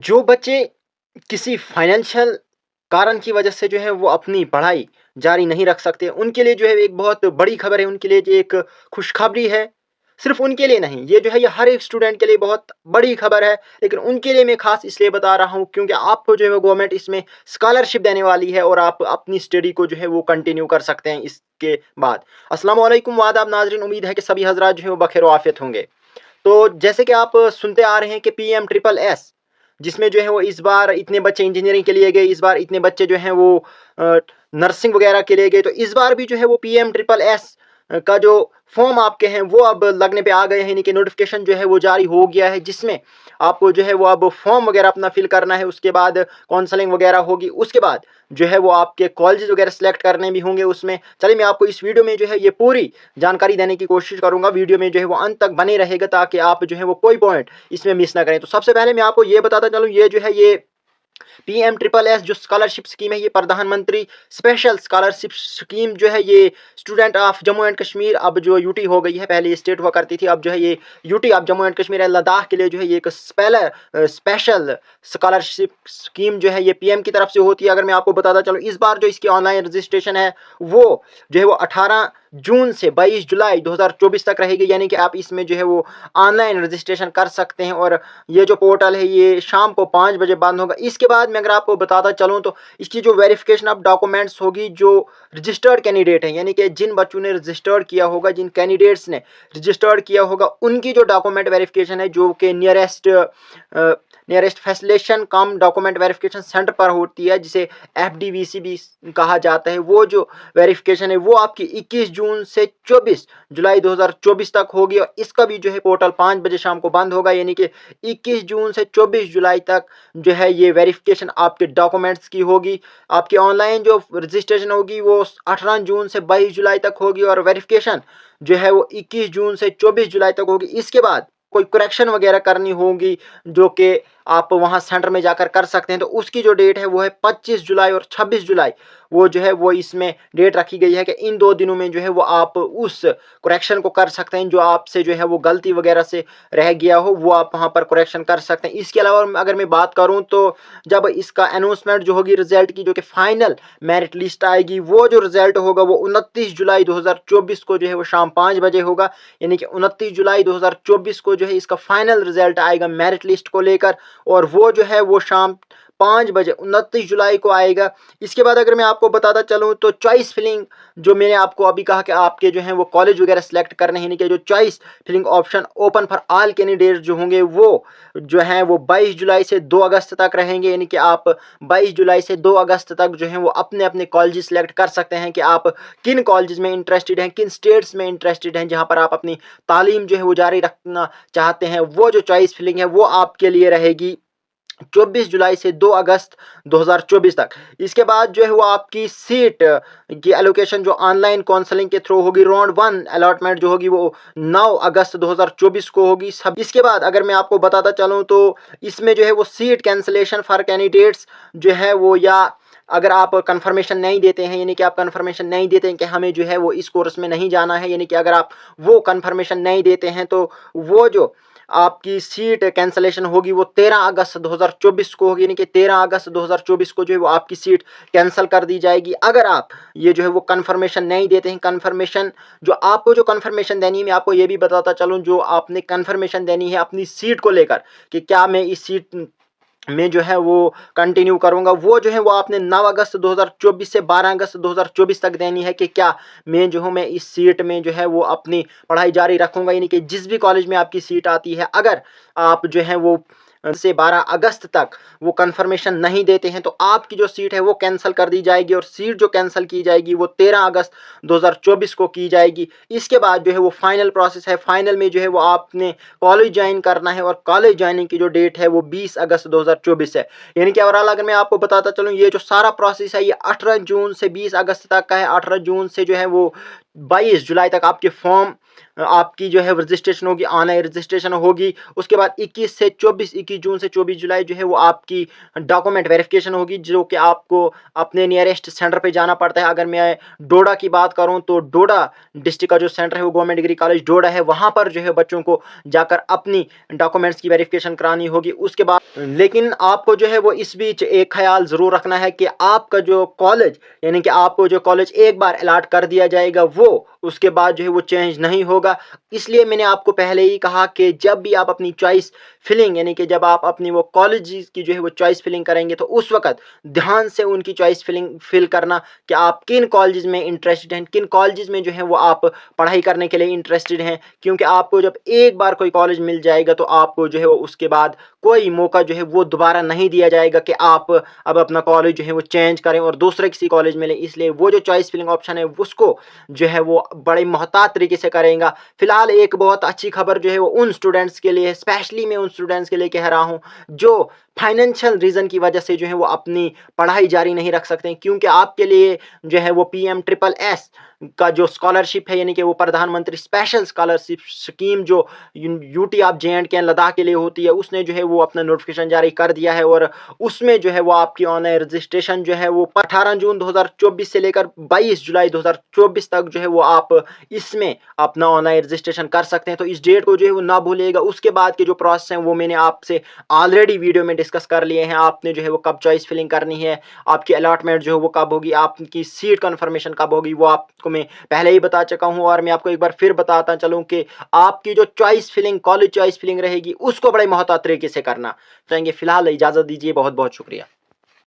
जो बच्चे किसी फाइनेंशियल कारण की वजह से जो है वो अपनी पढ़ाई जारी नहीं रख सकते, उनके लिए जो है एक बहुत बड़ी खबर है, उनके लिए जो एक खुशखबरी है। सिर्फ़ उनके लिए नहीं, ये जो है ये हर एक स्टूडेंट के लिए बहुत बड़ी खबर है, लेकिन उनके लिए मैं ख़ास इसलिए बता रहा हूँ क्योंकि आपको जो है वो गवर्नमेंट इसमें स्कॉलरशिप देने वाली है और आप अपनी स्टडी को जो है वो कंटिन्यू कर सकते हैं इसके बाद। अस्सलामु अलैकुम व आदाब नाज़रीन, उम्मीद है कि सभी हज़रात जो हैं वो बख़ैर व आफ़ियत होंगे। तो जैसे कि आप सुनते आ रहे हैं कि पीएम ट्रिपल एस, जिसमें जो है वो इस बार इतने बच्चे इंजीनियरिंग के लिए गए, इस बार इतने बच्चे जो हैं वो नर्सिंग वगैरह के लिए गए, तो इस बार भी जो है वो पीएम ट्रिपल एस का जो फॉर्म आपके हैं वो अब लगने पे आ गए हैं, यानी कि नोटिफिकेशन जो है वो जारी हो गया है, जिसमें आपको जो है वो अब फॉर्म वगैरह अपना फिल करना है, उसके बाद काउंसलिंग वगैरह होगी, उसके बाद जो है वो आपके कॉलेजेस वगैरह सेलेक्ट करने भी होंगे उसमें। चलिए मैं आपको इस वीडियो में जो है ये पूरी जानकारी देने की कोशिश करूँगा। वीडियो में जो है वो अंत तक बने रहेगा ताकि आप जो है वो कोई पॉइंट इसमें मिस ना करें। तो सबसे पहले मैं आपको ये बताता चलूँ, ये जो है ये पीएम ट्रिपल एस जो स्कॉलरशिप स्कीम है, ये प्रधानमंत्री स्पेशल स्कॉलरशिप स्कीम जो है ये student of Jammu and Kashmir, अब जो यूटी हो गई है, पहले ये स्टेट हुआ करती थी, अब जो है ये UT of Jammu and Kashmir and Ladakh के लिए जो है ये एक स्पेशल स्कॉलरशिप स्कीम जो है ये पीएम की तरफ से होती है। अगर मैं आपको बताता चलूँ, इस बार जो इसकी ऑनलाइन रजिस्ट्रेशन है वो जो है वो 18 जून से 22 जुलाई 2024 तक रहेगी, यानी कि आप इसमें जो है वो ऑनलाइन रजिस्ट्रेशन कर सकते हैं और ये जो पोर्टल है ये शाम को 5 बजे बंद होगा। इसके बाद मैं अगर आपको बताता चलूँ तो इसकी जो वेरिफिकेशन ऑफ डॉक्यूमेंट्स होगी, जो रजिस्टर्ड कैंडिडेट हैं, यानी कि जिन बच्चों ने रजिस्टर्ड किया होगा, जिन कैंडिडेट्स ने रजिस्टर्ड किया होगा, उनकी जो डॉक्यूमेंट वेरिफिकेशन है जो कि नियरेस्ट फैसिलेशन कम डॉक्यूमेंट वेरिफिकेशन सेंटर पर होती है, जिसे एफडीवीसी भी कहा जाता है, वो जो वेरिफिकेशन है वो आपकी 21 जून से 24 जुलाई 2024 तक होगी और इसका भी जो है पोर्टल 5 बजे शाम को बंद होगा, यानी कि 21 जून से 24 जुलाई तक जो है ये वेरिफिकेशन आपके डॉक्यूमेंट्स की होगी। आपकी ऑनलाइन जो रजिस्ट्रेशन होगी वो 18 जून से 22 जुलाई तक होगी और वेरिफिकेशन जो है वो 21 जून से 24 जुलाई तक होगी। इसके बाद कोई करेक्शन वगैरह करनी होगी जो कि आप वहाँ सेंटर में जाकर कर सकते हैं, तो उसकी जो डेट है वो है 25 जुलाई और 26 जुलाई, वो जो है वो इसमें डेट रखी गई है कि इन 2 दिनों में जो है वो आप उस करेक्शन को कर सकते हैं, जो आपसे जो है वो गलती वगैरह से रह गया हो वो आप वहाँ पर करेक्शन कर सकते हैं। इसके अलावा अगर मैं बात करूँ तो जब इसका अनाउंसमेंट जो होगी रिजल्ट की, जो कि फाइनल मेरिट लिस्ट आएगी, वो जो रिजल्ट होगा वो 29 जुलाई 2024 को जो है वो शाम 5 बजे होगा, यानी कि 29 जुलाई 2024 को जो है इसका फाइनल रिजल्ट आएगा मेरिट लिस्ट को लेकर और वो जो है वो शाम 5 बजे 29 जुलाई को आएगा। इसके बाद अगर मैं आपको बताता चलूँ तो चॉइस फिलिंग, जो मैंने आपको अभी कहा कि आपके जो हैं वो कॉलेज वगैरह सेलेक्ट करने हैं, यानी कि जो choice filling option open for all candidate जो होंगे वो जो हैं वो 22 जुलाई से 2 अगस्त तक रहेंगे, यानी कि आप 22 जुलाई से 2 अगस्त तक जो हैं वो अपने अपने कॉलेज सेलेक्ट कर सकते हैं कि आप किन कॉलेज में इंटरेस्टेड हैं, किन स्टेट्स में इंटरेस्टेड हैं, जहाँ पर आप अपनी तालीम जो है वो जारी रखना चाहते हैं। वो जो चॉइस फिलिंग है वो आपके लिए रहेगी 24 जुलाई से 2 अगस्त 2024 तक। इसके बाद जो है वो आपकी सीट की एलोकेशन जो ऑनलाइन काउंसलिंग के थ्रू होगी, राउंड 1 अलॉटमेंट जो होगी वो 9 अगस्त 2024 को होगी। सब इसके बाद अगर मैं आपको बताता चलूँ तो इसमें जो है वो सीट कैंसलेशन फॉर कैंडिडेट्स जो है वो, या अगर आप कन्फर्मेशन नहीं देते हैं, यानी कि आप कन्फर्मेशन नहीं देते हैं कि हमें जो है वो इस कोर्स में नहीं जाना है, यानी कि अगर आप वो कन्फर्मेशन नहीं देते हैं तो वो जो आपकी सीट कैंसलेशन होगी वो 13 अगस्त 2024 को होगी, यानी कि 13 अगस्त 2024 को जो है वो आपकी सीट कैंसिल कर दी जाएगी। अगर आप ये जो है वो कन्फर्मेशन नहीं देते हैं, कन्फर्मेशन जो आपको जो कन्फर्मेशन देनी है, मैं आपको ये भी बताता चलूँ, जो आपने कन्फर्मेशन देनी है अपनी सीट को लेकर कि क्या मैं इस सीट में जो है वो कंटिन्यू करूंगा, वो जो है वो आपने 9 अगस्त 2024 से 12 अगस्त 2024 तक देनी है कि क्या मैं जो हूँ मैं इस सीट में जो है वो अपनी पढ़ाई जारी रखूंगा, यानी कि जिस भी कॉलेज में आपकी सीट आती है, अगर आप जो है वो से 12 अगस्त तक वो कन्फर्मेशन नहीं देते हैं तो आपकी जो सीट है वो कैंसिल कर दी जाएगी और सीट जो कैंसिल की जाएगी वो 13 अगस्त 2024 को की जाएगी। इसके बाद जो है वो फाइनल प्रोसेस है, फाइनल में जो है वो आपने कॉलेज ज्वाइन करना है और कॉलेज ज्वाइनिंग की जो डेट है वो 20 अगस्त 2024 है, यानी कि ओवरऑल अगर मैं आपको बताता चलूँ ये जो सारा प्रोसेस है ये 18 जून से 20 अगस्त तक का है। 18 जून से जो है वो 22 जुलाई तक आपके फॉर्म आपकी जो है रजिस्ट्रेशन होगी, ऑनलाइन रजिस्ट्रेशन होगी। उसके बाद 21 जून से 24 जुलाई जो है वो आपकी डॉक्यूमेंट वेरिफिकेशन होगी, जो कि आपको अपने नियरेस्ट सेंटर पे जाना पड़ता है। अगर मैं डोडा की बात करूं तो डोडा डिस्ट्रिक्ट का जो सेंटर है वो गवर्नमेंट डिग्री कॉलेज डोडा है, वहां पर जो है बच्चों को जाकर अपनी डॉक्यूमेंट्स की वेरिफिकेशन करानी होगी। उसके बाद लेकिन आपको जो है वो इस बीच एक ख्याल ज़रूर रखना है कि आपका जो कॉलेज, यानी कि आपको जो कॉलेज एक बार अलॉट कर दिया जाएगा वो उसके बाद जो है वो चेंज नहीं होगा। इसलिए मैंने आपको पहले ही कहा कि जब भी आप अपनी चॉइस फिलिंग, यानी कि जब आप अपनी वो कॉलेज की जो है वो चॉइस फिलिंग करेंगे तो उस वक्त ध्यान से उनकी चॉइस फिल करना कि आप किन कॉलेज में इंटरेस्टेड हैं, किन कॉलेज में जो है वो आप पढ़ाई करने के लिए इंटरेस्टेड हैं। क्योंकि आपको जब एक बार कोई कॉलेज मिल जाएगा तो आपको जो है वो उसके बाद कोई मौका जो है वो दोबारा नहीं दिया जाएगा कि आप अब अपना कॉलेज जो है वो चेंज करें और दूसरे किसी कॉलेज में लें। इसलिए वो जो चॉइस फिलिंग ऑप्शन है उसको जो है वो बड़े मोहतात तरीके से करेगा। फिलहाल एक बहुत अच्छी खबर जो है वो उन स्टूडेंट्स के लिए, स्पेशली मैं उन स्टूडेंट्स के लिए कह रहा हूँ जो फाइनेंशियल रीज़न की वजह से जो है वो अपनी पढ़ाई जारी नहीं रख सकते, क्योंकि आपके लिए जो है वो PMSSS का जो स्कॉलरशिप है, यानी कि वो प्रधानमंत्री स्पेशल स्कॉलरशिप स्कीम जो UT of JNK and Ladakh के लिए होती है, उसने जो है वो अपना नोटिफिकेशन जारी कर दिया है। और उसमें जो है वो आपकी ऑनलाइन रजिस्ट्रेशन जो है वो 18 जून 2024 से लेकर 22 जुलाई 2024 तक जो है वो आप इसमें अपना ऑनलाइन रजिस्ट्रेशन कर सकते हैं। तो इस डेट को जो है वो ना भूलिएगा। उसके बाद के जो प्रोसेस हैं वो मैंने आपसे ऑलरेडी वीडियो में डिस्कस कर लिए हैं। आपने जो है वो कब चॉइस फिलिंग करनी है, आपकी अलॉटमेंट जो है वो कब होगी, आपकी सीट कन्फर्मेशन कब होगी, वो आपको मैं पहले ही बता चुका हूँ। और मैं आपको एक बार फिर बताता चलूँ कि आपकी जो choice filling, college choice filling रहेगी, उसको बड़े मोहतात तरीके से करना। चाहेंगे फिलहाल इजाज़त दीजिए। बहुत बहुत शुक्रिया।